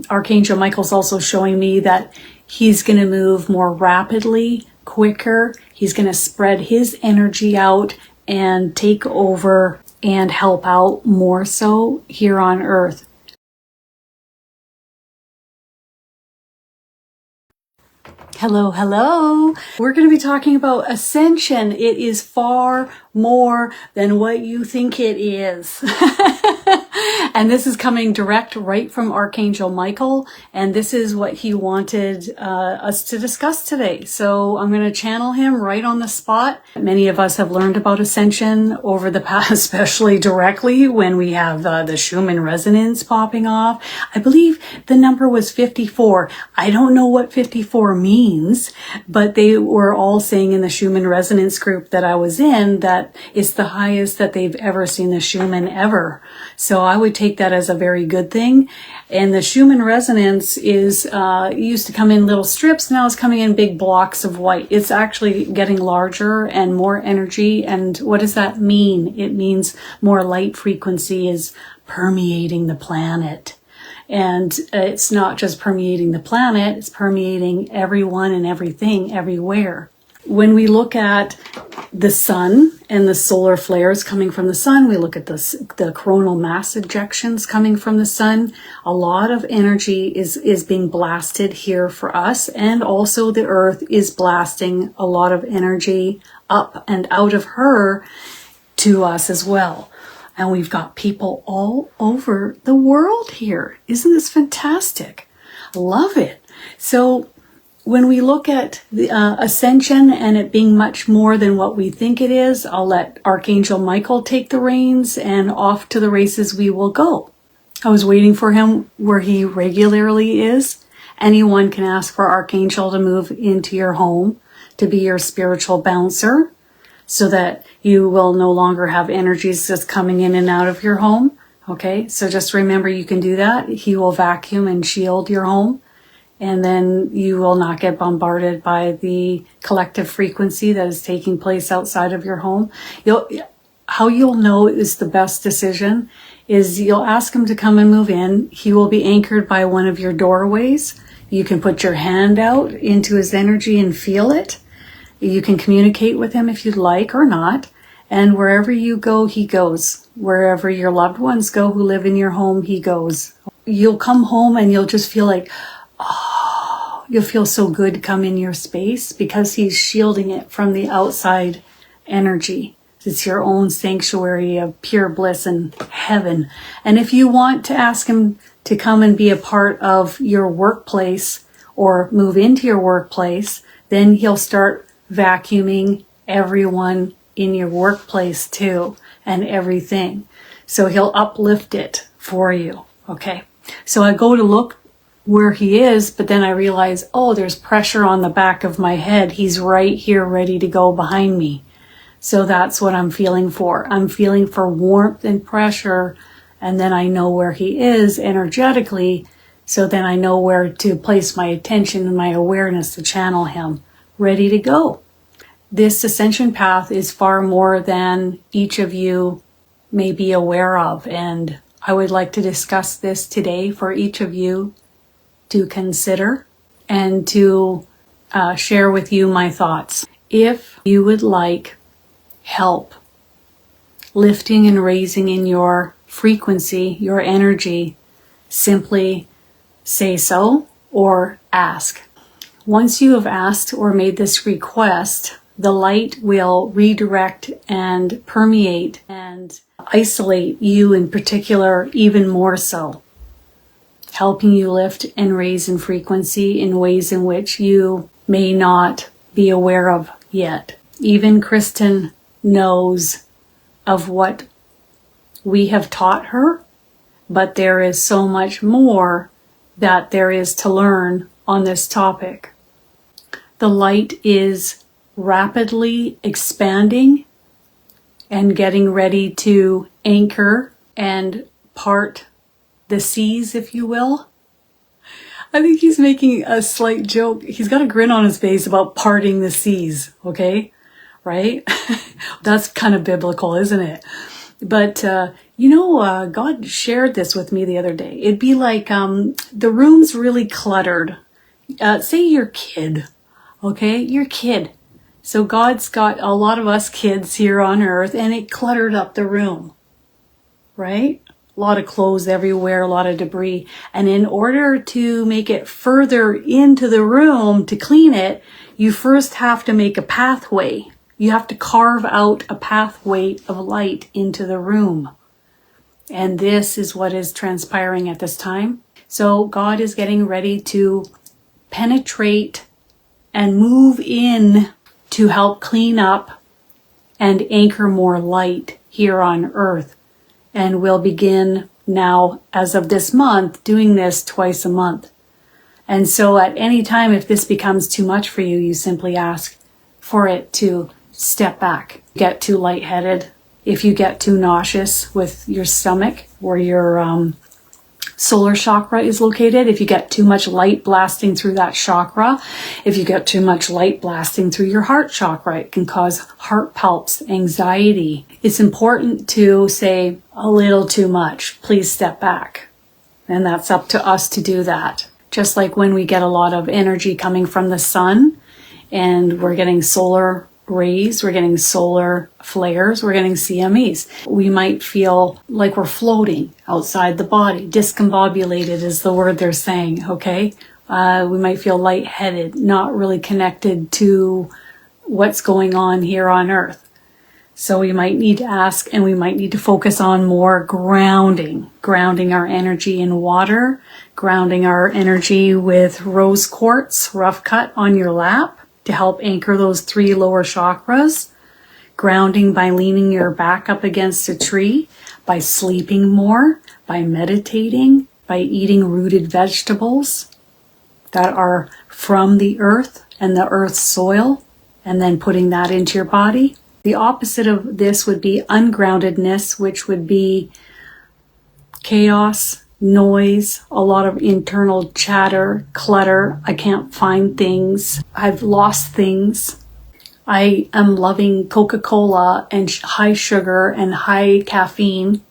Archangel Michael's also showing me that he's going to move more rapidly, quicker. He's going to spread his energy out and take over and help out more so here on Earth. Hello, hello. We're going to be talking about Ascension. It is far more than what you think it is. And this is coming direct right from Archangel Michael. And this is what he wanted us to discuss today. So I'm going to channel him right on the spot. Many of us have learned about Ascension over the past, especially directly when we have the Schumann resonance popping off. I believe the number was 54. I don't know what 54 means, but they were all saying in the Schumann resonance group that I was in that it's the highest that they've ever seen the Schumann ever. So I would take that as a very good thing. And the Schumann resonance is used to come in little strips. Now it's coming in big blocks of white. It's actually getting larger and more energy. And what does that mean? It means more light frequency is permeating the planet. And it's not just permeating the planet, it's permeating everyone and everything everywhere. When we look at the sun and the solar flares coming from the sun, we look at the coronal mass ejections coming from the sun. A lot of energy is being blasted here for us, and also the earth is blasting a lot of energy up and out of her to us as well. And we've got people all over the world here. Isn't this fantastic? Love it. So when we look at the Ascension and it being much more than what we think it is, I'll let Archangel Michael take the reins and off to the races we will go. I was waiting for him where he regularly is. Anyone can ask for Archangel to move into your home to be your spiritual bouncer, so that you will no longer have energies just coming in and out of your home. Okay, so just remember you can do that. He will vacuum and shield your home, and then you will not get bombarded by the collective frequency that is taking place outside of your home. How you'll know is the best decision is you'll ask him to come and move in. He will be anchored by one of your doorways. You can put your hand out into his energy and feel it. You can communicate with him if you'd like or not. And wherever you go, he goes. Wherever your loved ones go who live in your home, he goes. You'll come home and you'll just feel like, oh, you'll feel so good to come in your space because he's shielding it from the outside energy. It's your own sanctuary of pure bliss and heaven. And if you want to ask him to come and be a part of your workplace or move into your workplace, then he'll start vacuuming everyone in your workplace too and everything. So he'll uplift it for you. Okay. So I go to look where he is, but then I realize, oh, there's pressure on the back of my head. He's right here ready to go behind me. So that's what I'm feeling for. I'm feeling for warmth and pressure. And then I know where he is energetically. So then I know where to place my attention and my awareness to channel him. Ready to go. This ascension path is far more than each of you may be aware of, and I would like to discuss this today for each of you to consider and to share with you my thoughts. If you would like help lifting and raising in your frequency, your energy, simply say so or ask. Once you have asked or made this request, the light will redirect and permeate and isolate you in particular even more so, helping you lift and raise in frequency in ways in which you may not be aware of yet. Even Kristin knows of what we have taught her, but there is so much more that there is to learn on this topic. The light is rapidly expanding and getting ready to anchor and part the seas, if you will. I think he's making a slight joke. He's got a grin on his face about parting the seas, okay? Right? That's kind of biblical, isn't it? But, God shared this with me the other day. It'd be like the room's really cluttered. Say your kid, okay? Your kid. So God's got a lot of us kids here on earth, and it cluttered up the room, right? A lot of clothes everywhere, a lot of debris. And in order to make it further into the room to clean it, you first have to make a pathway. You have to carve out a pathway of light into the room. And this is what is transpiring at this time. So God is getting ready to penetrate and move in to help clean up and anchor more light here on earth. And we'll begin now, as of this month, doing this twice a month. And so at any time, if this becomes too much for you, you simply ask for it to step back. Get too lightheaded. If you get too nauseous with your stomach, where your solar chakra is located, if you get too much light blasting through that chakra, if you get too much light blasting through your heart chakra, it can cause heart palps, anxiety. It's important to say a little too much, please step back. And that's up to us to do that. Just like when we get a lot of energy coming from the sun and we're getting solar rays, we're getting solar flares, we're getting CMEs. We might feel like we're floating outside the body. Discombobulated is the word they're saying, okay? We might feel lightheaded, not really connected to what's going on here on earth. So we might need to ask, and we might need to focus on more grounding our energy in water, grounding our energy with rose quartz, rough cut on your lap, to help anchor those 3 lower chakras, grounding by leaning your back up against a tree, by sleeping more, by meditating, by eating rooted vegetables that are from the earth and the earth's soil, and then putting that into your body. The opposite of this would be ungroundedness, which would be chaos, noise, a lot of internal chatter, clutter. I can't find things. I've lost things. I am loving Coca-Cola and high sugar and high caffeine.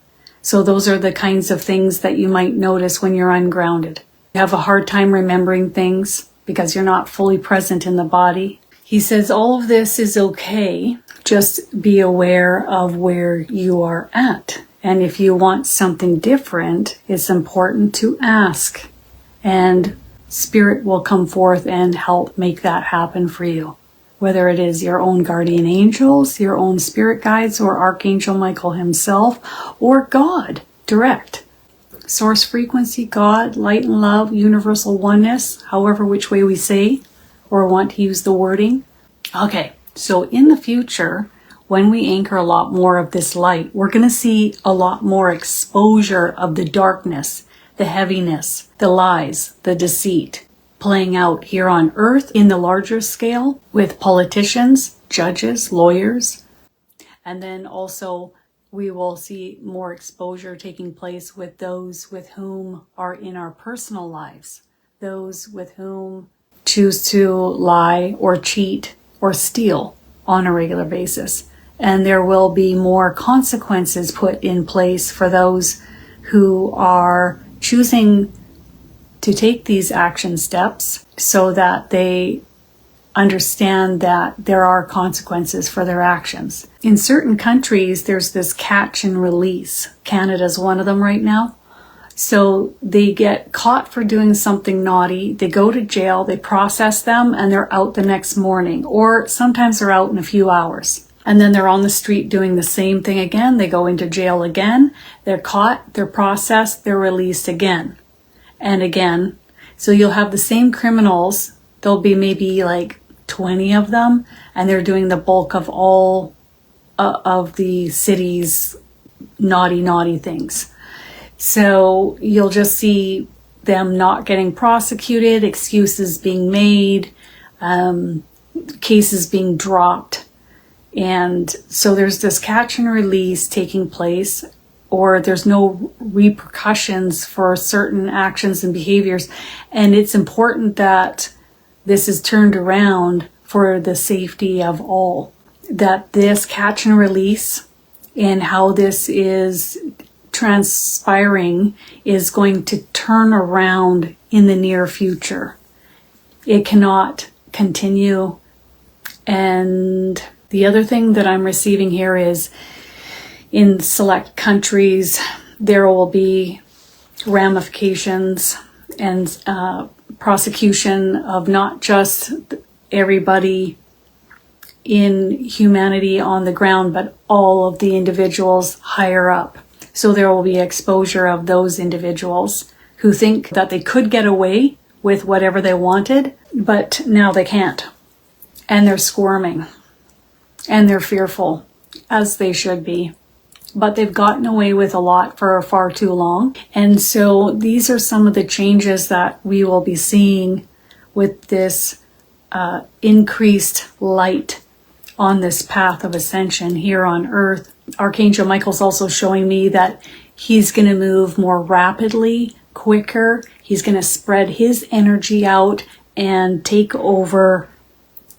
So those are the kinds of things that you might notice when you're ungrounded. You have a hard time remembering things because you're not fully present in the body. He says all of this is okay. Just be aware of where you are at. And if you want something different, it's important to ask. And Spirit will come forth and help make that happen for you. Whether it is your own guardian angels, your own spirit guides, or Archangel Michael himself, or God, direct. Source frequency, God, light and love, universal oneness, however which way we say or want to use the wording. Okay, so in the future, when we anchor a lot more of this light, we're going to see a lot more exposure of the darkness, the heaviness, the lies, the deceit playing out here on earth in the larger scale with politicians, judges, lawyers. And then also we will see more exposure taking place with those with whom are in our personal lives, those with whom choose to lie or cheat or steal on a regular basis. And there will be more consequences put in place for those who are choosing to take these action steps so that they understand that there are consequences for their actions. In certain countries, there's this catch and release. Canada's one of them right now. So they get caught for doing something naughty, they go to jail, they process them, and they're out the next morning. Or sometimes they're out in a few hours. And then they're on the street doing the same thing again. They go into jail again. They're caught, they're processed, they're released again and again. So you'll have the same criminals. There'll be maybe like 20 of them, and they're doing the bulk of all of the city's naughty things. So you'll just see them not getting prosecuted, excuses being made, cases being dropped. And so there's this catch and release taking place, or there's no repercussions for certain actions and behaviors. And it's important that this is turned around for the safety of all, that this catch and release and how this is transpiring is going to turn around in the near future. It cannot continue. And the other thing that I'm receiving here is in select countries, there will be ramifications and prosecution of not just everybody in humanity on the ground, but all of the individuals higher up. So there will be exposure of those individuals who think that they could get away with whatever they wanted, but now they can't. And they're squirming. And they're fearful, as they should be. But they've gotten away with a lot for far too long. And so these are some of the changes that we will be seeing with this increased light on this path of ascension here on Earth. Archangel Michael's also showing me that he's going to move more rapidly, quicker. He's going to spread his energy out and take over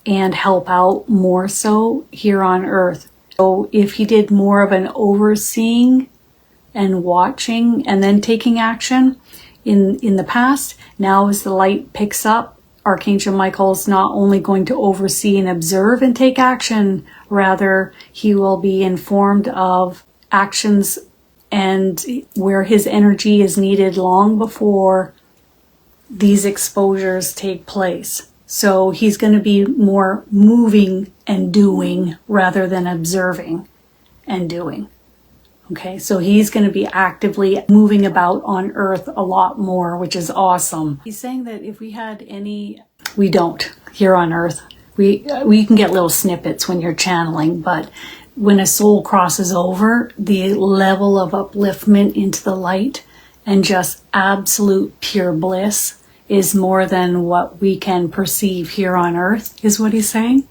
and help out more so here on Earth. So if he did more of an overseeing and watching and then taking action in the past, now as the light picks up, Archangel Michael's not only going to oversee and observe and take action, rather he will be informed of actions and where his energy is needed long before these exposures take place. So he's going to be more moving and doing rather than observing and doing. Okay, so he's going to be actively moving about on Earth a lot more, which is awesome. He's saying that if we had any, we don't here on Earth. We can get little snippets when you're channeling, but when a soul crosses over, the level of upliftment into the light and just absolute pure bliss is more than what we can perceive here on Earth, is what he's saying.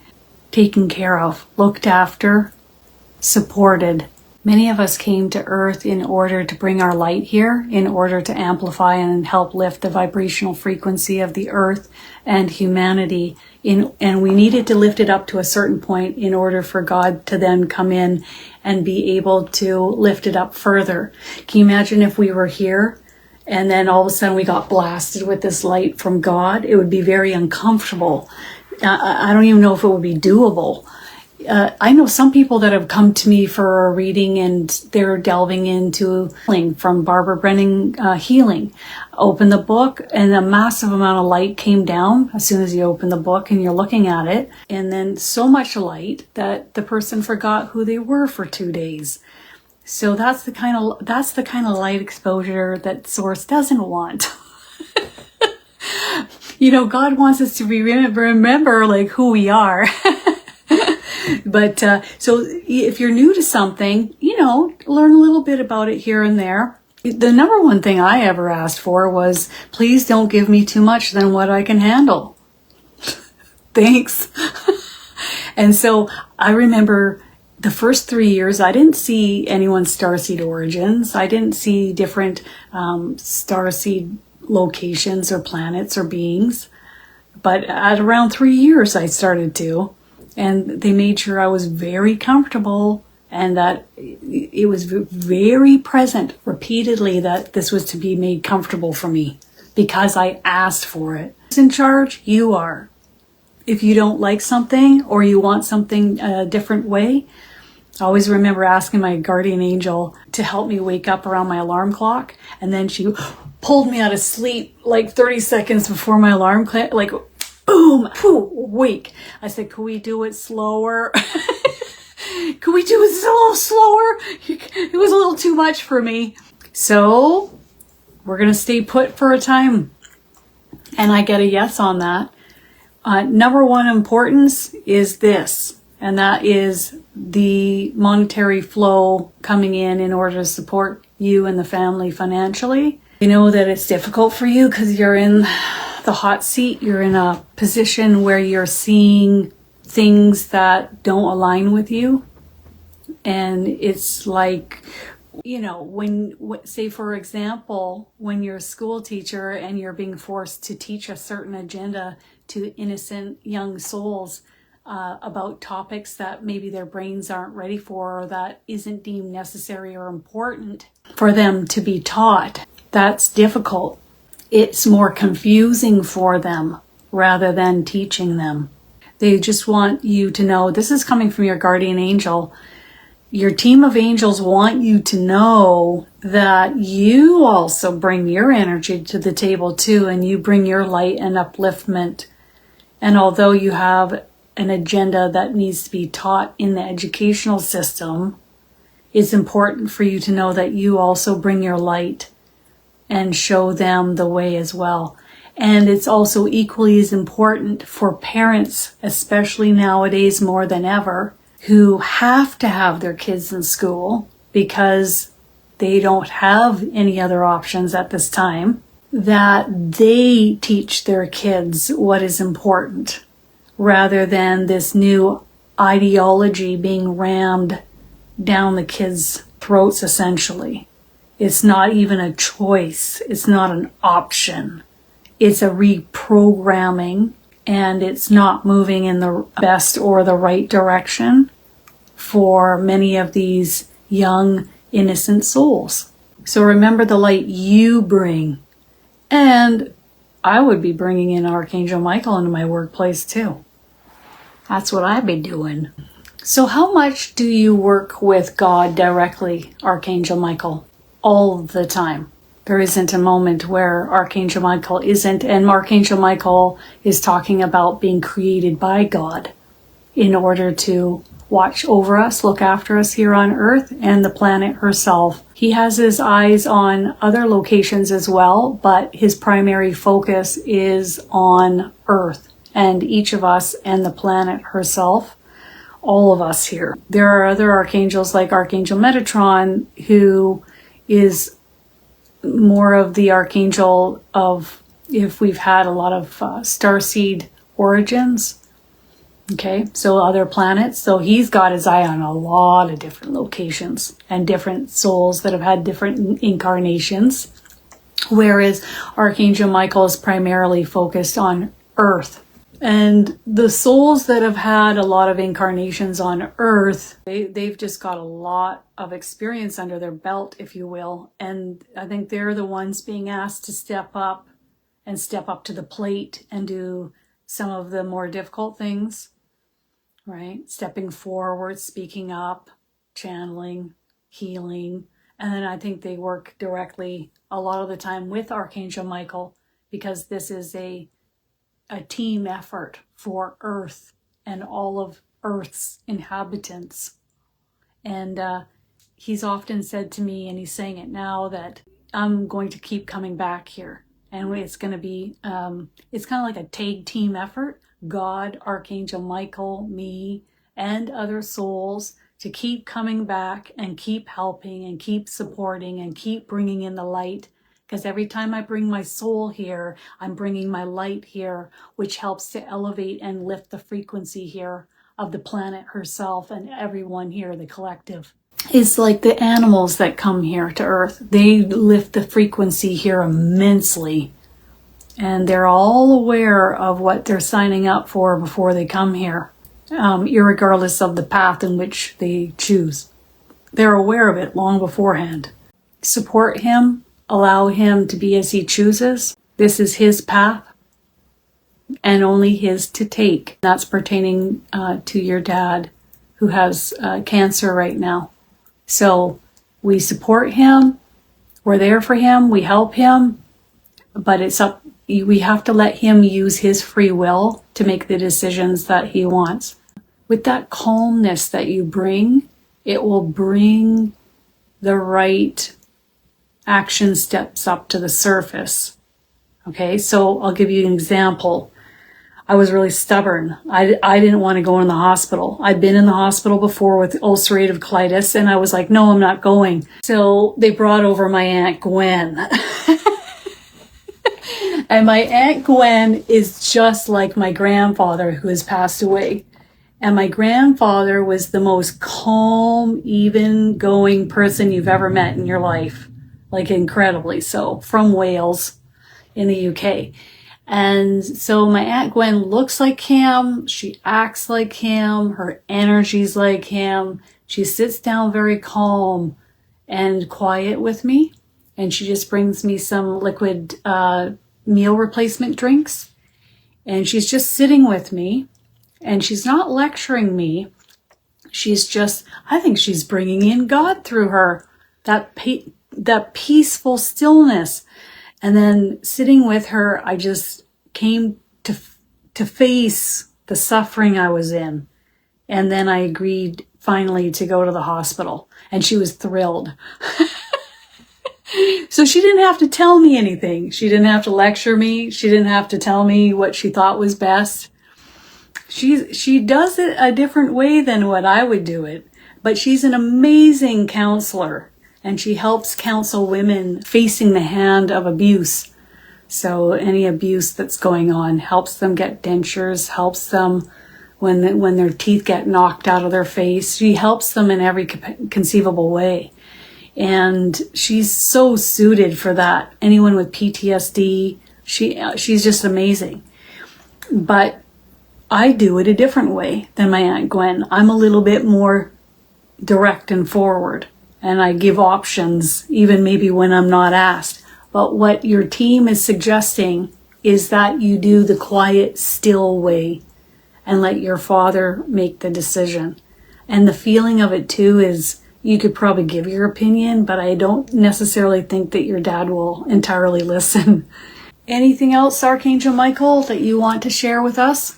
Taken care of, looked after, supported. Many of us came to Earth in order to bring our light here, in order to amplify and help lift the vibrational frequency of the Earth and humanity. And we needed to lift it up to a certain point in order for God to then come in and be able to lift it up further. Can you imagine if we were here and then all of a sudden we got blasted with this light from God? It would be very uncomfortable. I don't even know if it would be doable. I know some people that have come to me for a reading and they're delving into healing from Barbara Brennan healing. Open the book and a massive amount of light came down as soon as you open the book and you're looking at it. And then so much light that the person forgot who they were for 2 days. So that's the kind of light exposure that Source doesn't want. You know, God wants us to remember like who we are. But so if you're new to something, you know, learn a little bit about it here and there. The number one thing I ever asked for was, please don't give me too much than what I can handle. Thanks. And so I remember the first 3 years, I didn't see anyone's starseed origins. I didn't see different starseed locations or planets or beings. But at around 3 years, I started to. And they made sure I was very comfortable and that it was very present repeatedly that this was to be made comfortable for me because I asked for it. Who's in charge? You are. If you don't like something or you want something a different way, I always remember asking my guardian angel to help me wake up around my alarm clock. And then she pulled me out of sleep like 30 seconds before my alarm clock, like boom, pooh, wake. I said, could we do it slower? Could we do it a little slower? It was a little too much for me. So we're going to stay put for a time. And I get a yes on that. Number one importance is this, and that is the monetary flow coming in order to support you and the family financially. You know that it's difficult for you because you're in the hot seat. You're in a position where you're seeing things that don't align with you. And it's like, you know, when, say for example, when you're a school teacher and you're being forced to teach a certain agenda to innocent young souls, about topics that maybe their brains aren't ready for, or that isn't deemed necessary or important for them to be taught. That's difficult. It's more confusing for them rather than teaching them. They just want you to know, this is coming from your guardian angel. Your team of angels want you to know that you also bring your energy to the table too, and you bring your light and upliftment. And although you have an agenda that needs to be taught in the educational system, it's important for you to know that you also bring your light and show them the way as well. And it's also equally as important for parents, especially nowadays more than ever, who have to have their kids in school because they don't have any other options at this time, that they teach their kids what is important rather than this new ideology being rammed down the kids' throats, essentially. It's not even a choice. It's not an option. It's a reprogramming, and it's not moving in the best or the right direction for many of these young, innocent souls. So remember the light you bring. And I would be bringing in Archangel Michael into my workplace too. That's what I'd be doing. So how much do you work with God directly, Archangel Michael? All the time. There isn't a moment where Archangel Michael isn't, and Archangel Michael is talking about being created by God in order to watch over us, look after us here on Earth and the planet herself. He has his eyes on other locations as well, but his primary focus is on Earth and each of us and the planet herself, all of us here. There are other archangels like Archangel Metatron, who is more of the archangel of, if we've had a lot of starseed origins, okay, so other planets. So he's got his eye on a lot of different locations and different souls that have had different incarnations, whereas Archangel Michael is primarily focused on Earth. And the souls that have had a lot of incarnations on Earth, they've just got a lot of experience under their belt, if you will. And I think they're the ones being asked to step up to the plate and do some of the more difficult things, right? Stepping forward, speaking up, channeling, healing. And then I think they work directly a lot of the time with Archangel Michael, because this is a team effort for Earth and all of Earth's inhabitants. And he's often said to me, and he's saying it now, that I'm going to keep coming back here. And it's going to be, it's kind of like a tag team effort. God, Archangel Michael, me, and other souls to keep coming back and keep helping and keep supporting and keep bringing in the light. Because every time I bring my soul here, I'm bringing my light here, which helps to elevate and lift the frequency here of the planet herself and everyone here, the collective. It's like the animals that come here to Earth. They lift the frequency here immensely. And they're all aware of what they're signing up for before they come here, irregardless of the path in which they choose. They're aware of it long beforehand. Support him. Allow him to be as he chooses. This is his path and only his to take. That's pertaining to your dad, who has cancer right now. So we support him. We're there for him. We help him. But it's up. We have to let him use his free will to make the decisions that he wants. With that calmness that you bring, it will bring the right action steps up to the surface. Okay, so I'll give you an example. I was really stubborn. I didn't want to go in the hospital. I'd been in the hospital before with ulcerative colitis, and I was like, no, I'm not going. So they brought over my Aunt Gwen. And my Aunt Gwen is just like my grandfather, who has passed away. And my grandfather was the most calm, even-going person you've ever met in your life. Like incredibly so, from Wales in the UK. And so my Aunt Gwen looks like him, she acts like him, her energy's like him. She sits down very calm and quiet with me, and she just brings me some liquid meal replacement drinks, and she's just sitting with me, and she's not lecturing me. She's just, I think she's bringing in God through her, that peaceful stillness. And then sitting with her, I just came to face the suffering I was in. And then I agreed finally to go to the hospital. And she was thrilled. So she didn't have to tell me anything. She didn't have to lecture me. She didn't have to tell me what she thought was best. She does it a different way than what I would do it. But she's an amazing counselor. And she helps counsel women facing the hand of abuse. So any abuse that's going on, helps them get dentures, helps them when their teeth get knocked out of their face. She helps them in every conceivable way. And she's so suited for that. Anyone with PTSD, she's just amazing. But I do it a different way than my Aunt Gwen. I'm a little bit more direct and forward. And I give options, even maybe when I'm not asked. But what your team is suggesting is that you do the quiet, still way and let your father make the decision. And the feeling of it too is you could probably give your opinion, but I don't necessarily think that your dad will entirely listen. Anything else, Archangel Michael, that you want to share with us?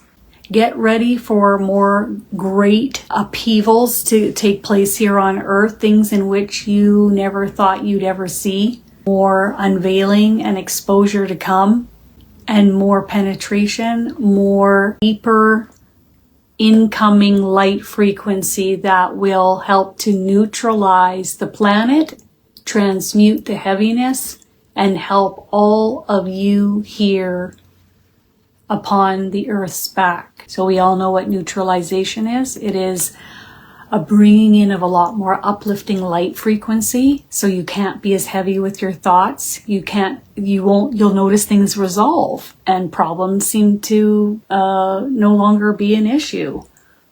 Get ready for more great upheavals to take place here on Earth, things in which you never thought you'd ever see. More unveiling and exposure to come, and more penetration, more deeper incoming light frequency that will help to neutralize the planet, transmute the heaviness, and help all of you here upon the Earth's back. So we all know what neutralization is. It is a bringing in of a lot more uplifting light frequency. So you can't be as heavy with your thoughts. You'll notice things resolve and problems seem to no longer be an issue.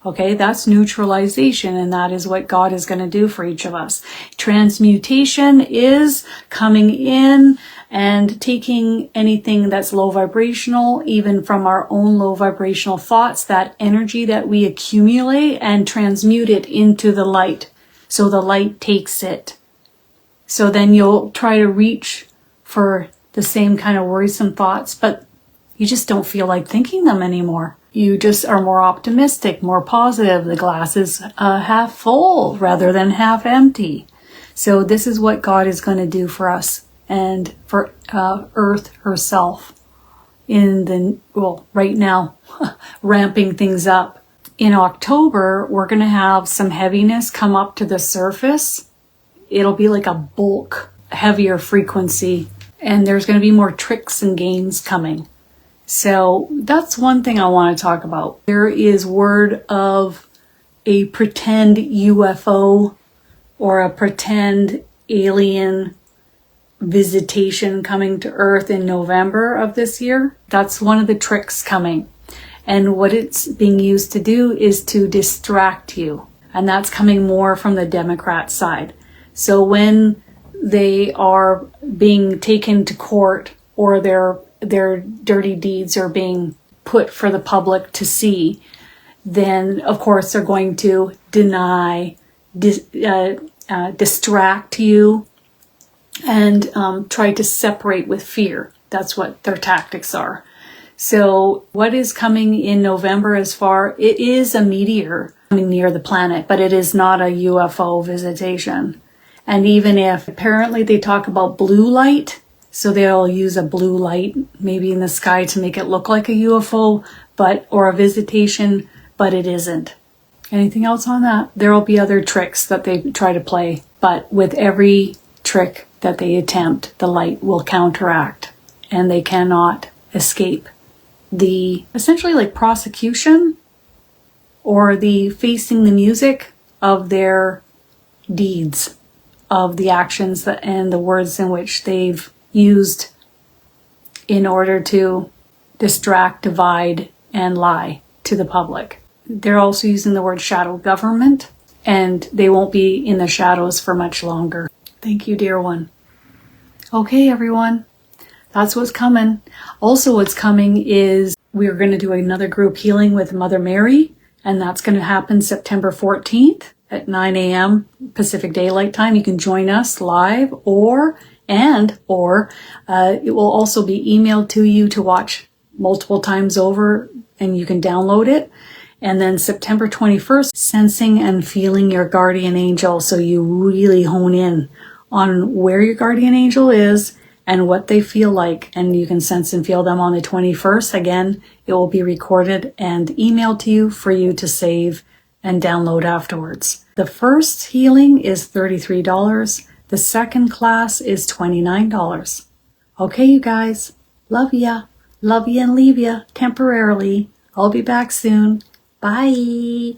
Okay, that's neutralization, and that is what God is going to do for each of us. Transmutation is coming in and taking anything that's low vibrational, even from our own low vibrational thoughts, that energy that we accumulate, and transmute it into the light. So the light takes it. So then you'll try to reach for the same kind of worrisome thoughts, but you just don't feel like thinking them anymore. You just are more optimistic, more positive. The glass is half full rather than half empty. So this is what God is going to do for us and for Earth herself right now, ramping things up. In October, we're going to have some heaviness come up to the surface. It'll be like a bulk, heavier frequency, and there's going to be more tricks and games coming. So that's one thing I want to talk about. There is word of a pretend UFO or a pretend alien visitation coming to Earth in November of this year. That's one of the tricks coming. And what it's being used to do is to distract you. And that's coming more from the Democrat side. So when they are being taken to court or their dirty deeds are being put for the public to see, then of course they're going to deny, distract you, and try to separate with fear. That's what their tactics are. So what is coming in November it is a meteor coming near the planet, but it is not a UFO visitation. And even if apparently they talk about blue light, so they'll use a blue light maybe in the sky to make it look like a UFO, or a visitation, but it isn't. Anything else on that? There will be other tricks that they try to play, but with every trick that they attempt, the light will counteract, and they cannot escape the essentially like prosecution or the facing the music of their deeds, of the actions and the words in which they've used in order to distract, divide, and lie to the public. They're also using the word shadow government, and they won't be in the shadows for much longer. Thank you, dear one. Okay, everyone. That's what's coming. Also, what's coming is we're going to do another group healing with Mother Mary, and that's going to happen September 14th at 9 a.m. Pacific Daylight Time. You can join us live, or it will also be emailed to you to watch multiple times over, and you can download it. And then September 21st, sensing and feeling your guardian angel, so you really hone in on where your guardian angel is and what they feel like, and you can sense and feel them on the 21st. Again, it will be recorded and emailed to you for you to save and download afterwards. The first healing is $33. The second class is $29. Okay, you guys. Love ya. Love ya and leave ya temporarily. I'll be back soon. Bye.